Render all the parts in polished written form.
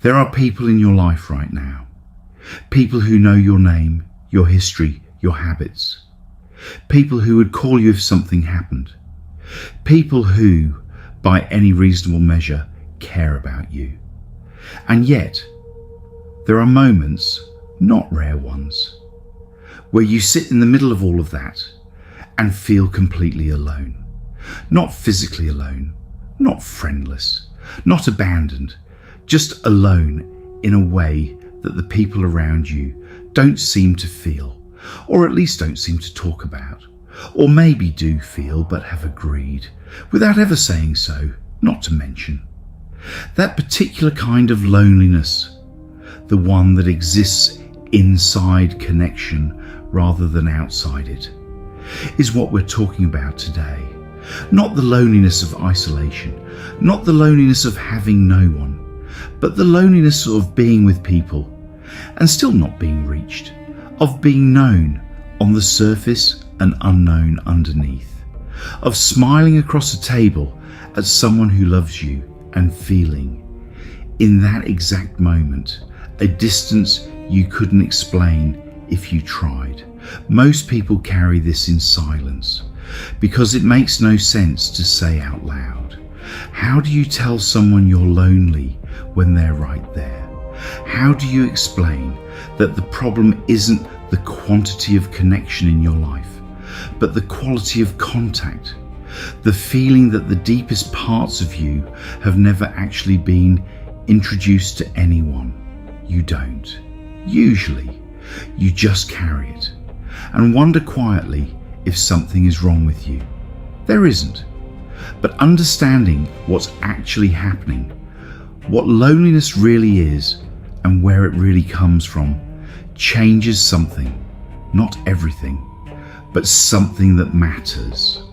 There are people in your life right now, people who know your name, your history, your habits, people who would call you if something happened, people who, by any reasonable measure, care about you. And yet, there are moments, not rare ones, where you sit in the middle of all of that and feel completely alone. Not physically alone, not friendless, not abandoned, just alone in a way that the people around you don't seem to feel, or at least don't seem to talk about, or maybe do feel but have agreed, without ever saying so, not to mention. That particular kind of loneliness, the one that exists inside connection rather than outside it, is what we're talking about today. Not the loneliness of isolation, not the loneliness of having no one, but the loneliness of being with people and still not being reached, of being known on the surface and unknown underneath, of smiling across a table at someone who loves you and feeling, in that exact moment, a distance you couldn't explain if you tried. Most people carry this in silence because it makes no sense to say out loud. How do you tell someone you're lonely when they're right there? How do you explain that the problem isn't the quantity of connection in your life, but the quality of contact? The feeling that the deepest parts of you have never actually been introduced to anyone. You don't. Usually, you just carry it and wonder quietly if something is wrong with you. There isn't. But understanding what's actually happening, what loneliness really is and where it really comes from, changes something, not everything, but something that matters.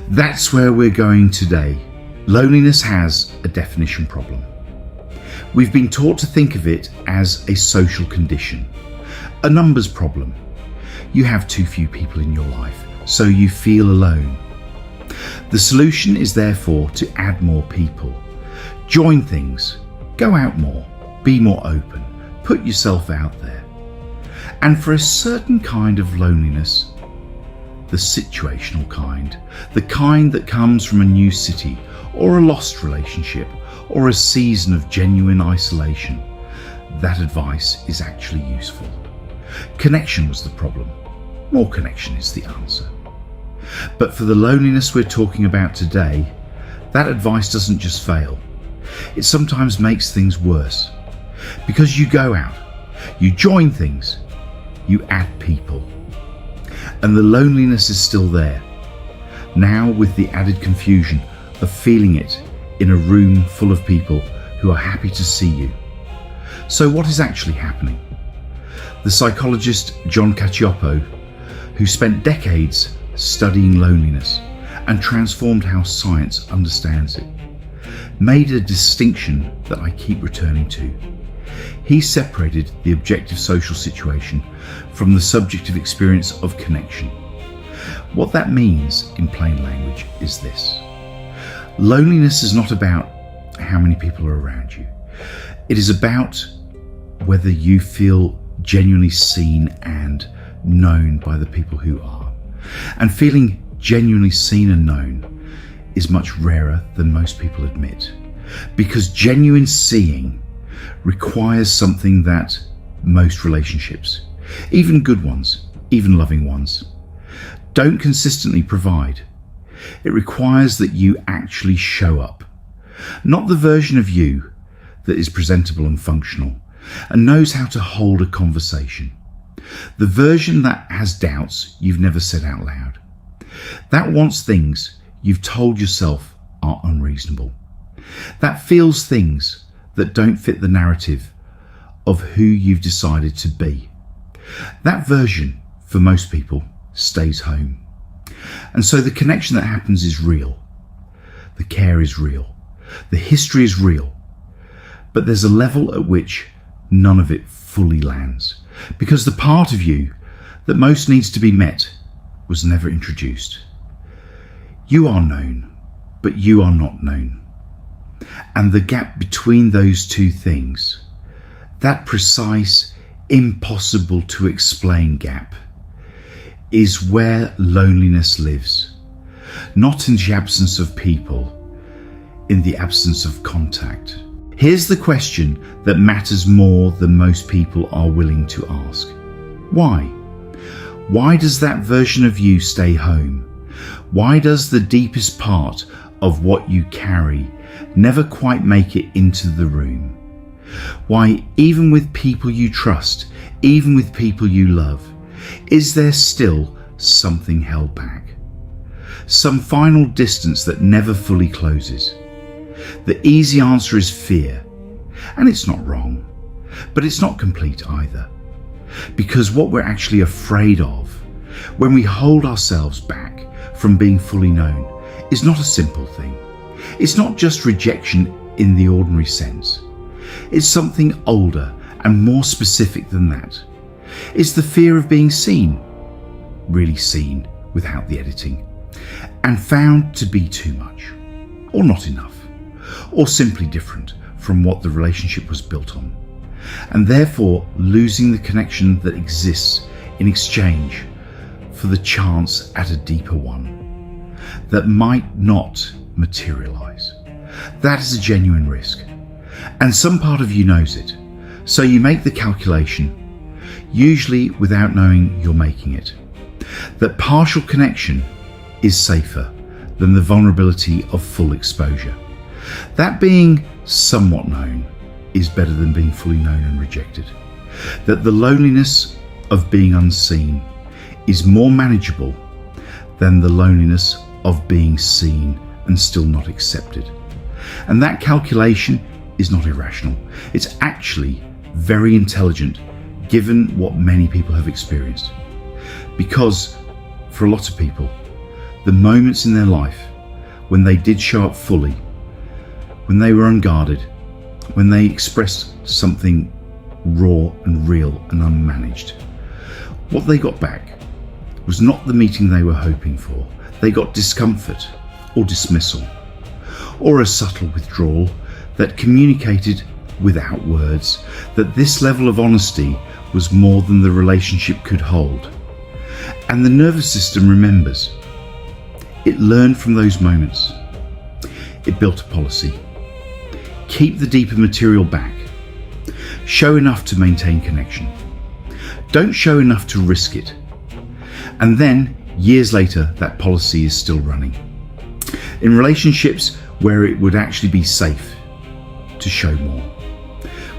That's where we're going today. Loneliness has a definition problem. We've been taught to think of it as a social condition, a numbers problem. You have too few people in your life, so you feel alone. The solution is therefore to add more people, join things, go out more, be more open, put yourself out there. And for a certain kind of loneliness, the situational kind, the kind that comes from a new city or a lost relationship or a season of genuine isolation, that advice is actually useful. Connection was the problem. More connection is the answer. But for the loneliness we're talking about today, that advice doesn't just fail. It sometimes makes things worse. Because you go out, you join things, you add people. And the loneliness is still there, now with the added confusion of feeling it in a room full of people who are happy to see you. So what is actually happening? The psychologist John Cacioppo, who spent decades studying loneliness and transformed how science understands it, made a distinction that I keep returning to. He separated the objective social situation from the subjective experience of connection. What that means in plain language is this. Loneliness is not about how many people are around you. It is about whether you feel genuinely seen and known by the people who are. And feeling genuinely seen and known is much rarer than most people admit, because genuine seeing requires something that most relationships, even good ones, even loving ones, don't consistently provide. It requires that you actually show up, not the version of you that is presentable and functional and knows how to hold a conversation, the version that has doubts you've never said out loud, that wants things you've told yourself are unreasonable, that feels things that don't fit the narrative of who you've decided to be. That version, for most people, stays home. And so the connection that happens is real. The care is real. The history is real. But there's a level at which none of it fully lands, because the part of you that most needs to be met was never introduced. You are known, but you are not known. And the gap between those two things, that precise, impossible to explain gap, is where loneliness lives. Not in the absence of people, in the absence of contact. Here's the question that matters more than most people are willing to ask. Why? Why does that version of you stay home? Why does the deepest part of what you carry never quite make it into the room? Why, even with people you trust, even with people you love, is there still something held back? Some final distance that never fully closes? The easy answer is fear. And it's not wrong, but it's not complete either. Because what we're actually afraid of when we hold ourselves back from being fully known is not a simple thing. It's not just rejection in the ordinary sense. It's something older and more specific than that. It's the fear of being seen, really seen without the editing, and found to be too much, or not enough, or simply different from what the relationship was built on, and therefore losing the connection that exists in exchange for the chance at a deeper one that might not materialize. That is a genuine risk, and some part of you knows it, so you make the calculation, usually without knowing you're making it, that partial connection is safer than the vulnerability of full exposure. That being somewhat known is better than being fully known and rejected. That the loneliness of being unseen is more manageable than the loneliness of being seen and still not accepted. And that calculation is not irrational. It's actually very intelligent given what many people have experienced. Because for a lot of people, the moments in their life when they did show up fully, when they were unguarded, when they expressed something raw and real and unmanaged, what they got back was not the meeting they were hoping for. They got discomfort or dismissal, or a subtle withdrawal that communicated without words that this level of honesty was more than the relationship could hold. And the nervous system remembers. It learned from those moments. It built a policy. Keep the deeper material back. Show enough to maintain connection. Don't show enough to risk it. And then, years later, that policy is still running. In relationships where it would actually be safe to show more,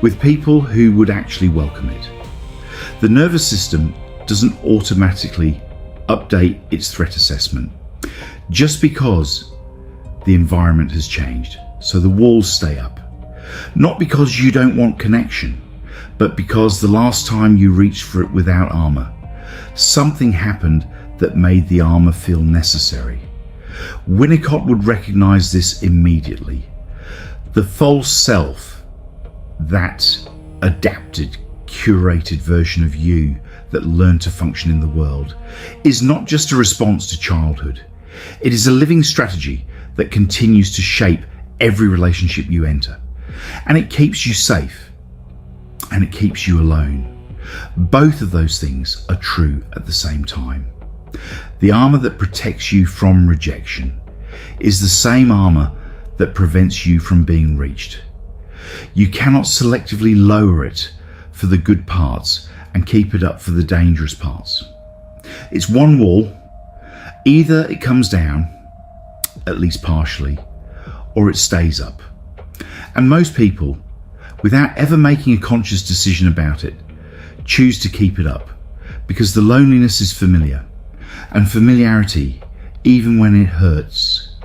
with people who would actually welcome it. The nervous system doesn't automatically update its threat assessment just because the environment has changed, so the walls stay up. Not because you don't want connection, but because the last time you reached for it without armor, something happened that made the armor feel necessary. Winnicott would recognize this immediately. The false self, that adapted, curated version of you that learned to function in the world, is not just a response to childhood. It is a living strategy that continues to shape every relationship you enter. And it keeps you safe. And it keeps you alone. Both of those things are true at the same time. The armor that protects you from rejection is the same armor that prevents you from being reached. You cannot selectively lower it for the good parts and keep it up for the dangerous parts. It's one wall. Either it comes down, at least partially, or it stays up. And most people, without ever making a conscious decision about it, choose to keep it up because the loneliness is familiar, and familiarity, even when it hurts,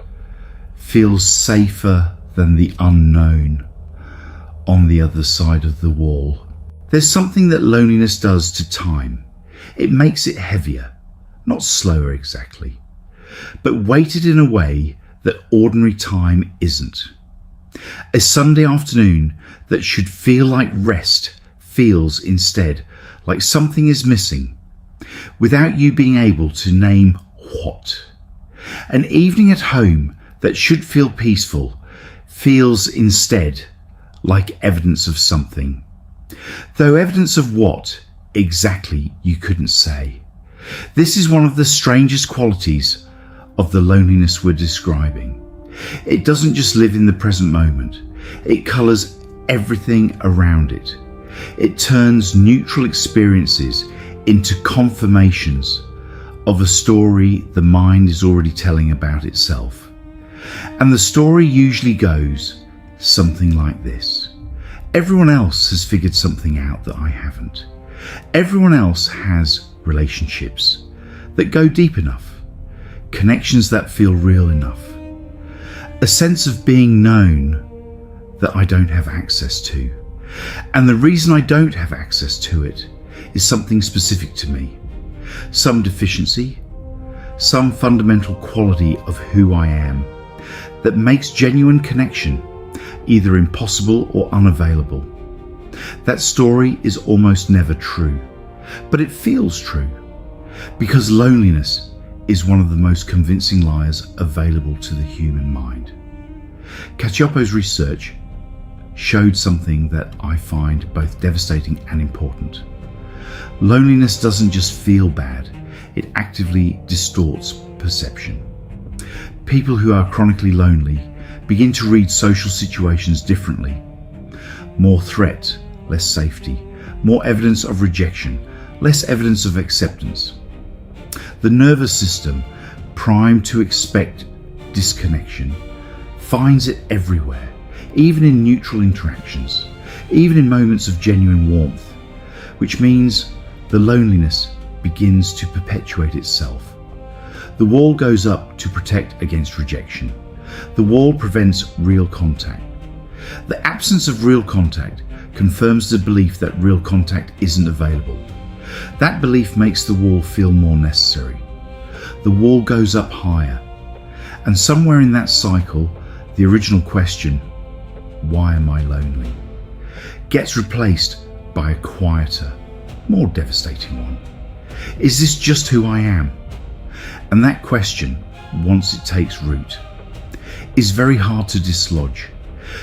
feels safer than the unknown on the other side of the wall. There's something that loneliness does to time. It makes it heavier, not slower exactly, but weighted in a way that ordinary time isn't. A Sunday afternoon that should feel like rest feels instead like something is missing, without you being able to name what. An evening at home that should feel peaceful feels instead like evidence of something. Though evidence of what exactly you couldn't say. This is one of the strangest qualities of the loneliness we're describing. It doesn't just live in the present moment. It colours everything around it. It turns neutral experiences into confirmations of a story the mind is already telling about itself. And the story usually goes something like this. Everyone else has figured something out that I haven't. Everyone else has relationships that go deep enough, connections that feel real enough, a sense of being known that I don't have access to. And the reason I don't have access to it is something specific to me, some deficiency, some fundamental quality of who I am that makes genuine connection either impossible or unavailable. That story is almost never true, but it feels true because loneliness is one of the most convincing liars available to the human mind. Cacioppo's research showed something that I find both devastating and important. Loneliness doesn't just feel bad, it actively distorts perception. People who are chronically lonely begin to read social situations differently. More threat, less safety. More evidence of rejection, less evidence of acceptance. The nervous system, primed to expect disconnection, finds it everywhere, even in neutral interactions, even in moments of genuine warmth, which means the loneliness begins to perpetuate itself. The wall goes up to protect against rejection. The wall prevents real contact. The absence of real contact confirms the belief that real contact isn't available. That belief makes the wall feel more necessary. The wall goes up higher. And somewhere in that cycle, the original question, why am I lonely, gets replaced by a quieter, more devastating one. Is this just who I am? And that question, once it takes root, is very hard to dislodge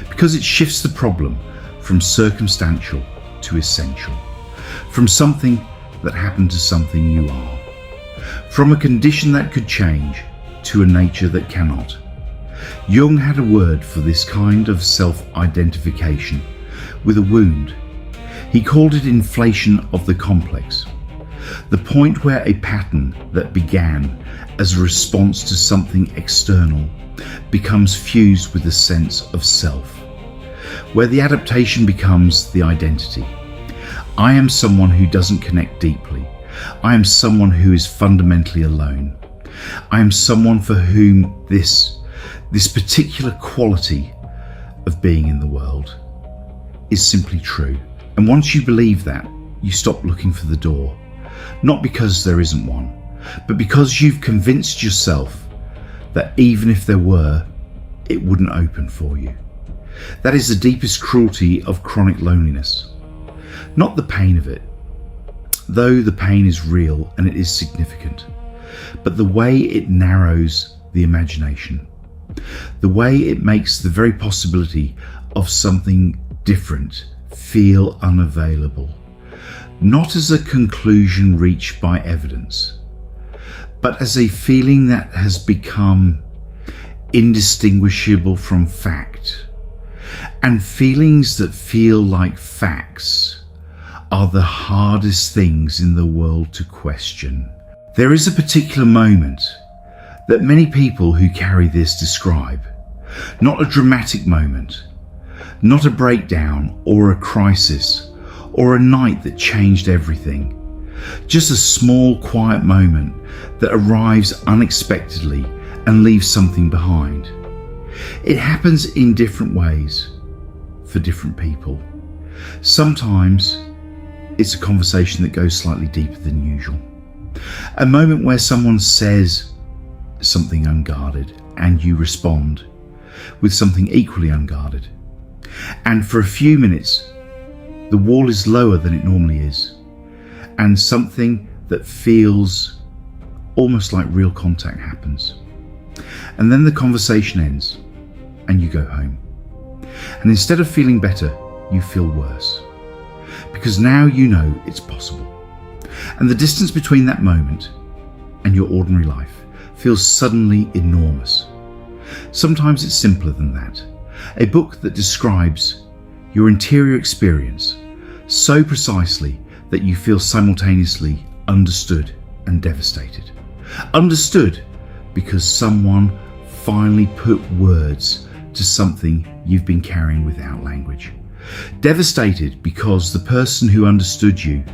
because it shifts the problem from circumstantial to essential, from something that happened to something you are, from a condition that could change to a nature that cannot. Jung had a word for this kind of self-identification with a wound. He called it inflation of the complex, the point where a pattern that began as a response to something external becomes fused with a sense of self, where the adaptation becomes the identity. I am someone who doesn't connect deeply. I am someone who is fundamentally alone. I am someone for whom this particular quality of being in the world is simply true. And once you believe that, you stop looking for the door, not because there isn't one, but because you've convinced yourself that even if there were, it wouldn't open for you. That is the deepest cruelty of chronic loneliness. Not the pain of it, though the pain is real and it is significant, but the way it narrows the imagination, the way it makes the very possibility of something different feel unavailable, not as a conclusion reached by evidence, but as a feeling that has become indistinguishable from fact. And feelings that feel like facts are the hardest things in the world to question. There is a particular moment that many people who carry this describe. Not a dramatic moment, not a breakdown or a crisis or a night that changed everything. Just a small, quiet moment that arrives unexpectedly and leaves something behind. It happens in different ways for different people. Sometimes it's a conversation that goes slightly deeper than usual. A moment where someone says something unguarded and you respond with something equally unguarded. And for a few minutes, the wall is lower than it normally is, and something that feels almost like real contact happens. And then the conversation ends and you go home. And instead of feeling better, you feel worse. Because now you know it's possible. And the distance between that moment and your ordinary life feels suddenly enormous. Sometimes it's simpler than that. A book that describes your interior experience so precisely that you feel simultaneously understood and devastated. Understood because someone finally put words to something you've been carrying without language. Devastated because the person who understood you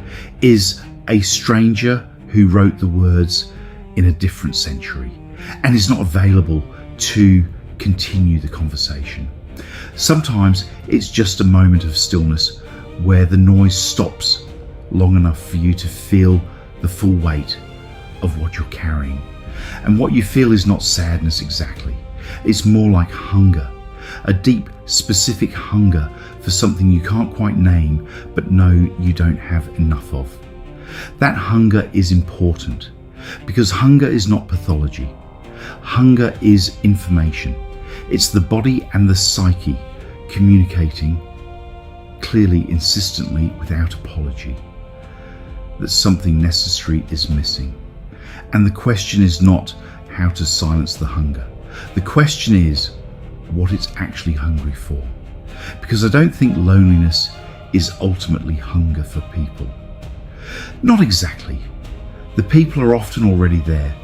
is a stranger who wrote the words in a different century and is not available to continue the conversation. Sometimes it's just a moment of stillness where the noise stops long enough for you to feel the full weight of what you're carrying. And what you feel is not sadness exactly. It's more like hunger, a deep, specific hunger for something you can't quite name but know you don't have enough of. That hunger is important because hunger is not pathology. Hunger is information. It's the body and the psyche communicating clearly, insistently, without apology, that something necessary is missing. And the question is not how to silence the hunger. The question is what it's actually hungry for. Because I don't think loneliness is ultimately hunger for people. Not exactly. The people are often already there.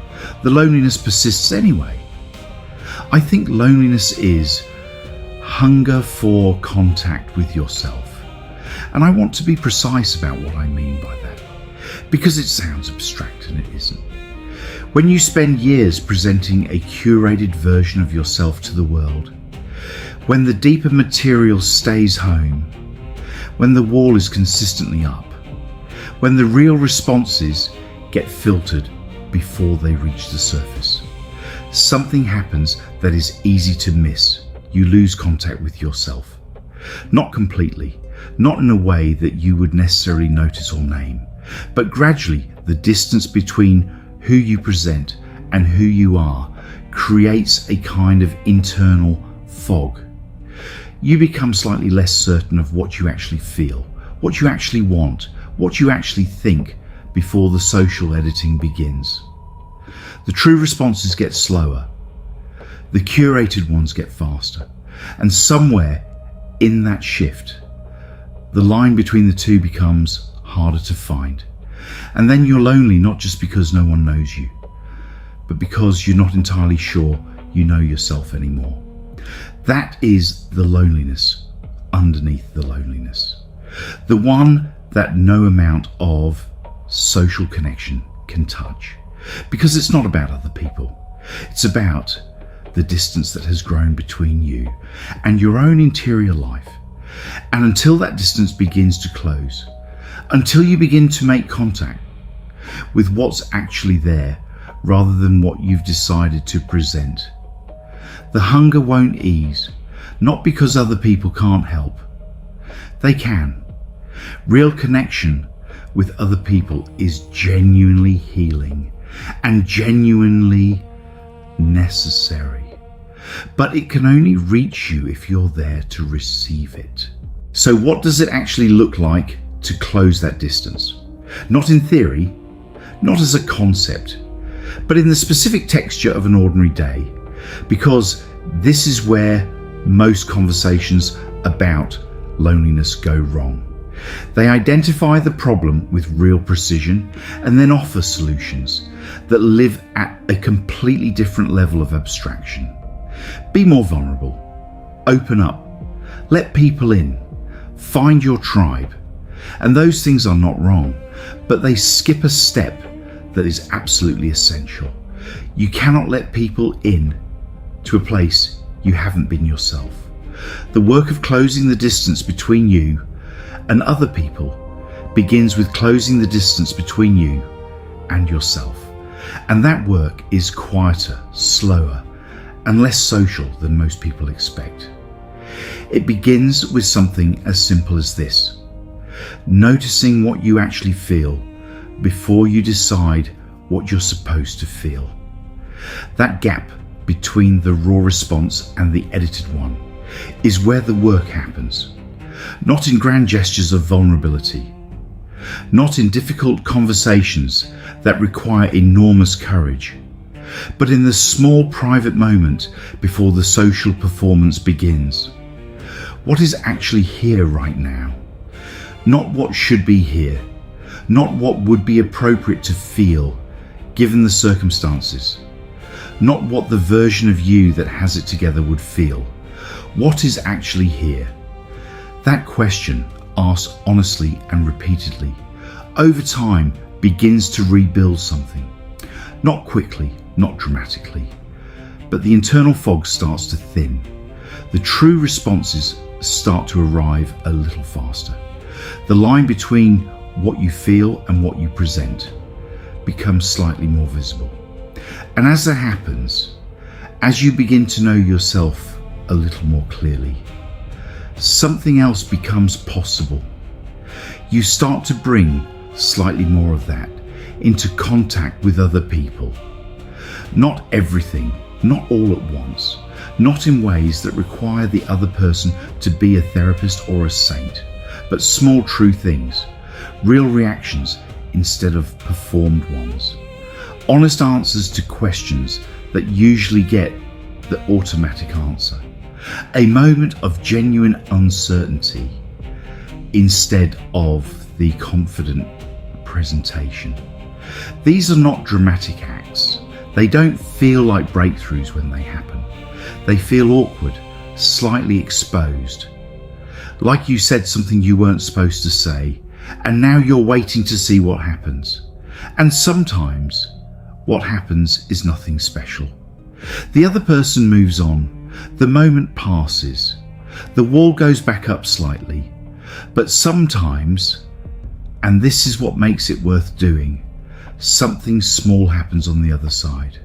The loneliness persists anyway. I think loneliness is hunger for contact with yourself. And I want to be precise about what I mean by that, because it sounds abstract and it isn't. When you spend years presenting a curated version of yourself to the world, when the deeper material stays home, when the wall is consistently up, when the real responses get filtered before they reach the surface, something happens that is easy to miss. You lose contact with yourself. Not completely, not in a way that you would necessarily notice or name, but gradually the distance between who you present and who you are creates a kind of internal fog. You become slightly less certain of what you actually feel, what you actually want, what you actually think before the social editing begins. The true responses get slower. The curated ones get faster. And somewhere in that shift, the line between the two becomes harder to find. And then you're lonely, not just because no one knows you, but because you're not entirely sure you know yourself anymore. That is the loneliness underneath the loneliness. The one that no amount of social connection can touch. Because it's not about other people. It's about the distance that has grown between you and your own interior life. And until that distance begins to close, until you begin to make contact with what's actually there rather than what you've decided to present, the hunger won't ease, not because other people can't help. They can. Real connection with other people is genuinely healing and genuinely necessary. But it can only reach you if you're there to receive it. So what does it actually look like to close that distance? Not in theory, not as a concept, but in the specific texture of an ordinary day, because this is where most conversations about loneliness go wrong. They identify the problem with real precision and then offer solutions that live at a completely different level of abstraction. Be more vulnerable. Open up. Let people in. Find your tribe. And those things are not wrong, but they skip a step that is absolutely essential. You cannot let people in to a place you haven't been yourself. The work of closing the distance between you and other people begins with closing the distance between you and yourself. And that work is quieter, slower, and less social than most people expect. It begins with something as simple as this: noticing what you actually feel before you decide what you're supposed to feel. That gap between the raw response and the edited one is where the work happens, not in grand gestures of vulnerability, not in difficult conversations that require enormous courage, but in the small private moment before the social performance begins. What is actually here right now? Not what should be here, not what would be appropriate to feel given the circumstances, not what the version of you that has it together would feel. What is actually here? That question, asked honestly and repeatedly, over time begins to rebuild something. Not quickly, not dramatically, but the internal fog starts to thin. The true responses start to arrive a little faster. The line between what you feel and what you present becomes slightly more visible. And as that happens, as you begin to know yourself a little more clearly, something else becomes possible. You start to bring slightly more of that into contact with other people. Not everything, not all at once, not in ways that require the other person to be a therapist or a saint, but small true things, real reactions instead of performed ones. Honest answers to questions that usually get the automatic answer. A moment of genuine uncertainty instead of the confident presentation. These are not dramatic acts. They don't feel like breakthroughs when they happen. They feel awkward, slightly exposed. Like you said something you weren't supposed to say, and now you're waiting to see what happens. And sometimes what happens is nothing special. The other person moves on. The moment passes. The wall goes back up slightly. But sometimes, and this is what makes it worth doing, something small happens on the other side.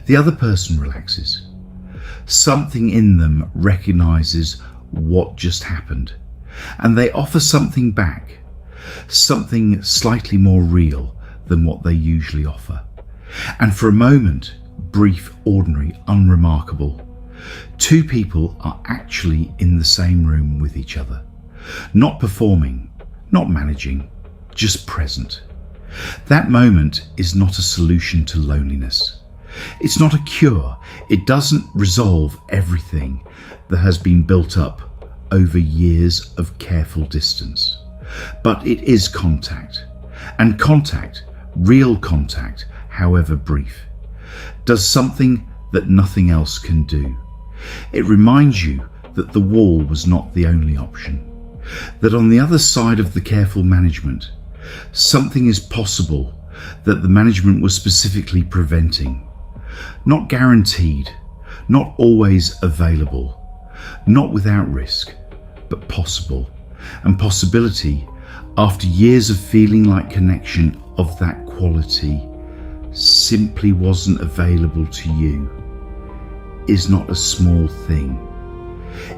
The other person relaxes. Something in them recognizes what just happened, and they offer something back, something slightly more real than what they usually offer. And for a moment, brief, ordinary, unremarkable, two people are actually in the same room with each other, not performing, not managing, just present. That moment is not a solution to loneliness. It's not a cure. It doesn't resolve everything that has been built up over years of careful distance. But it is contact. And contact, real contact, however brief, does something that nothing else can do. It reminds you that the wall was not the only option. That on the other side of the careful management, something is possible that the management was specifically preventing. Not guaranteed, not always available, not without risk, but possible. And possibility, after years of feeling like connection of that quality simply wasn't available to you, is not a small thing.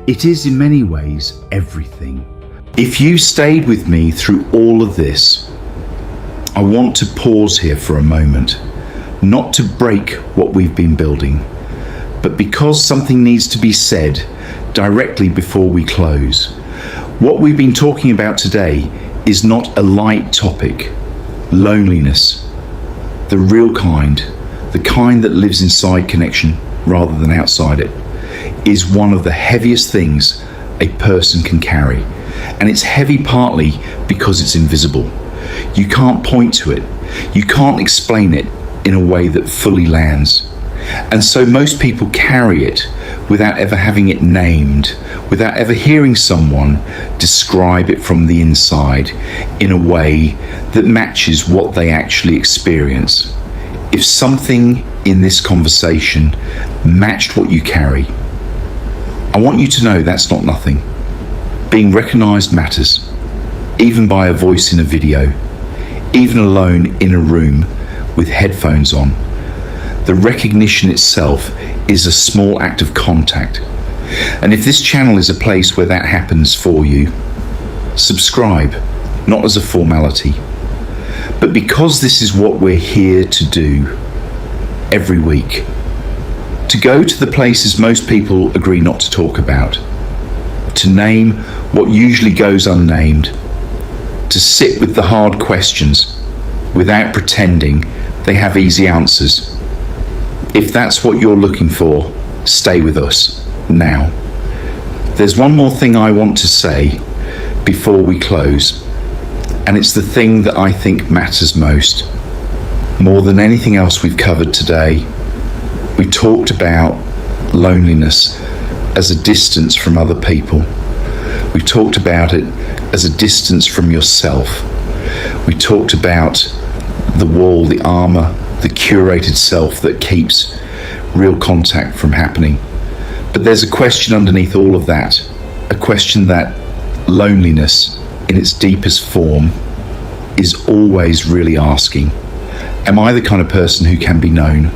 It is in many ways everything. If you stayed with me through all of this, I want to pause here for a moment, not to break what we've been building, but because something needs to be said directly before we close. What we've been talking about today is not a light topic. Loneliness, the real kind, the kind that lives inside connection rather than outside it, is one of the heaviest things a person can carry. And it's heavy partly because it's invisible. You can't point to it. You can't explain it in a way that fully lands. And so most people carry it without ever having it named, without ever hearing someone describe it from the inside in a way that matches what they actually experience. If something in this conversation matched what you carry, I want you to know that's not nothing. Being recognized matters, even by a voice in a video, even alone in a room with headphones on. The recognition itself is a small act of contact. And if this channel is a place where that happens for you, subscribe, not as a formality, but because this is what we're here to do every week. To go to the places most people agree not to talk about, to name what usually goes unnamed, to sit with the hard questions without pretending they have easy answers. If that's what you're looking for, stay with us now. There's one more thing I want to say before we close, and it's the thing that I think matters most. More than anything else we've covered today, we talked about loneliness as a distance from other people. We talked about it as a distance from yourself. We talked about the wall, the armour, the curated self that keeps real contact from happening. But there's a question underneath all of that, a question that loneliness in its deepest form is always really asking. Am I the kind of person who can be known,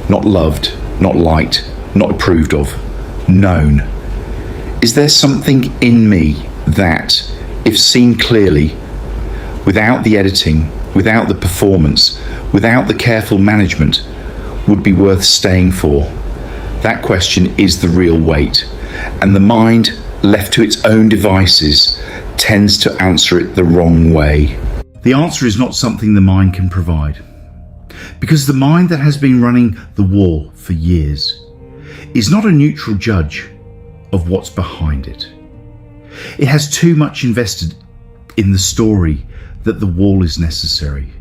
not loved, not liked, not approved of, known? Is there something in me that, if seen clearly, without the editing, without the performance, without the careful management, would be worth staying for? That question is the real weight, and the mind, left to its own devices, tends to answer it the wrong way. The answer is not something the mind can provide, because the mind that has been running the wall for years is not a neutral judge of what's behind it. It has too much invested in the story that the wall is necessary,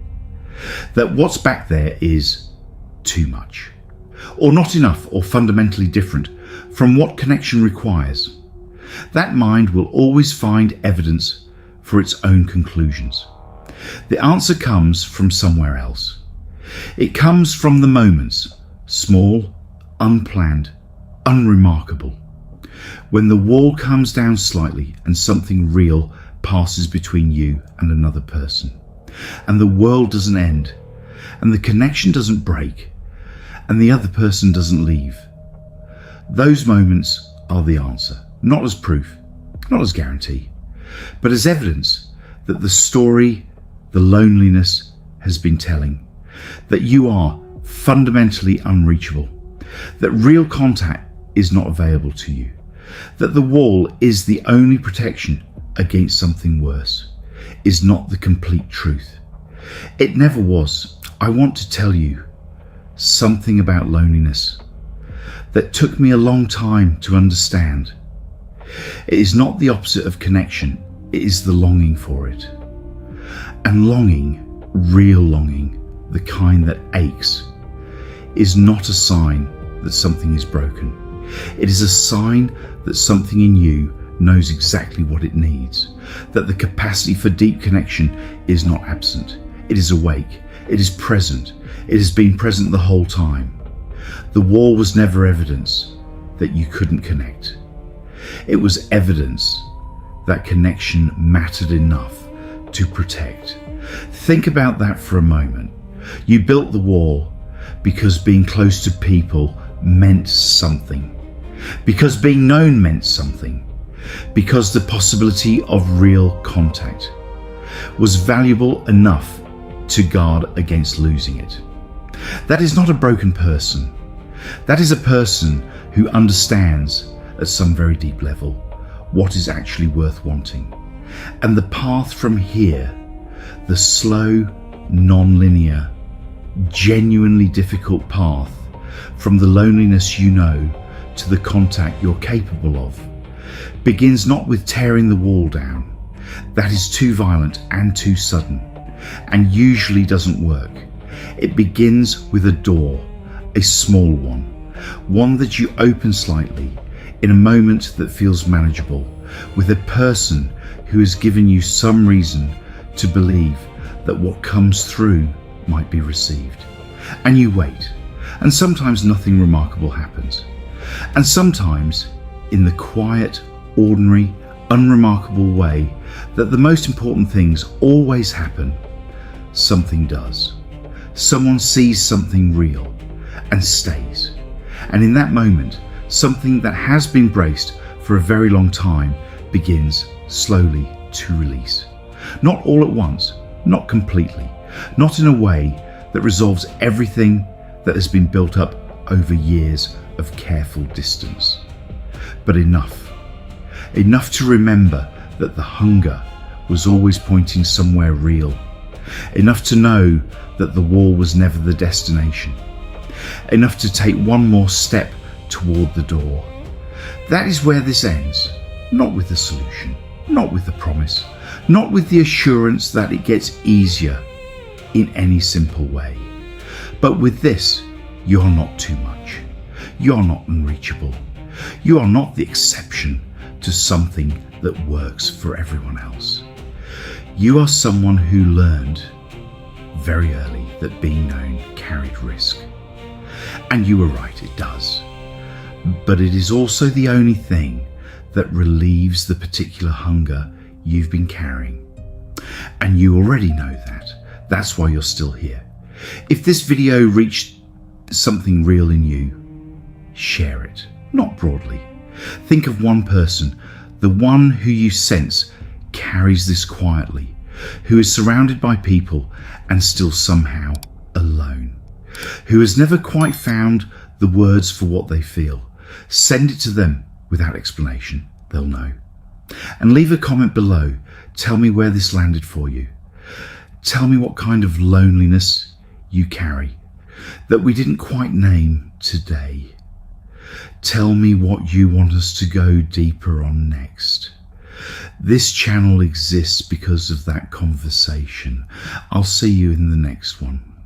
that what's back there is too much, or not enough, or fundamentally different from what connection requires. That mind will always find evidence for its own conclusions. The answer comes from somewhere else. It comes from the moments, small, unplanned, unremarkable, when the wall comes down slightly and something real passes between you and another person, and the world doesn't end, and the connection doesn't break, and the other person doesn't leave. Those moments are the answer, not as proof, not as guarantee, but as evidence that the story, the loneliness has been telling, that you are fundamentally unreachable, that real contact is not available to you, that the wall is the only protection against something worse, is not the complete truth. It never was. I want to tell you something about loneliness that took me a long time to understand. It is not the opposite of connection, it is the longing for it. And longing, real longing, the kind that aches, is not a sign that something is broken. It is a sign that something in you knows exactly what it needs, that the capacity for deep connection is not absent. It is awake, it is present, it has been present the whole time. The wall was never evidence that you couldn't connect. It was evidence that connection mattered enough to protect. Think about that for a moment. You built the wall because being close to people meant something, because being known meant something, because the possibility of real contact was valuable enough to guard against losing it. That is not a broken person. That is a person who understands at some very deep level what is actually worth wanting. And the path from here, the slow, non-linear, genuinely difficult path from the loneliness you know to the contact you're capable of, begins not with tearing the wall down. That is too violent and too sudden, and usually doesn't work. It begins with a door, a small one that you open slightly in a moment that feels manageable, with a person who has given you some reason to believe that what comes through might be received. And you wait, and sometimes nothing remarkable happens. And sometimes, in the quiet, ordinary, unremarkable way that the most important things always happen, something does. Someone sees something real and stays. And in that moment, something that has been braced for a very long time begins slowly to release. Not all at once, not completely, not in a way that resolves everything that has been built up over years of careful distance, but enough enough to remember that the hunger was always pointing somewhere real, enough to know that the wall was never the destination, enough to take one more step toward the door. That is where this ends, not with the solution, not with the promise, not with the assurance that it gets easier in any simple way, but with this: you're not too much, you're not unreachable, you are not the exception to something that works for everyone else. You are someone who learned very early that being known carried risk. And you were right, it does. But it is also the only thing that relieves the particular hunger you've been carrying. And you already know that. That's why you're still here. If this video reached something real in you, share it, not broadly. Think of one person, the one who you sense carries this quietly, who is surrounded by people and still somehow alone, who has never quite found the words for what they feel. Send it to them without explanation, they'll know. And leave a comment below. Tell me where this landed for you. Tell me what kind of loneliness you carry that we didn't quite name today. Tell me what you want us to go deeper on next. This channel exists because of that conversation. I'll see you in the next one.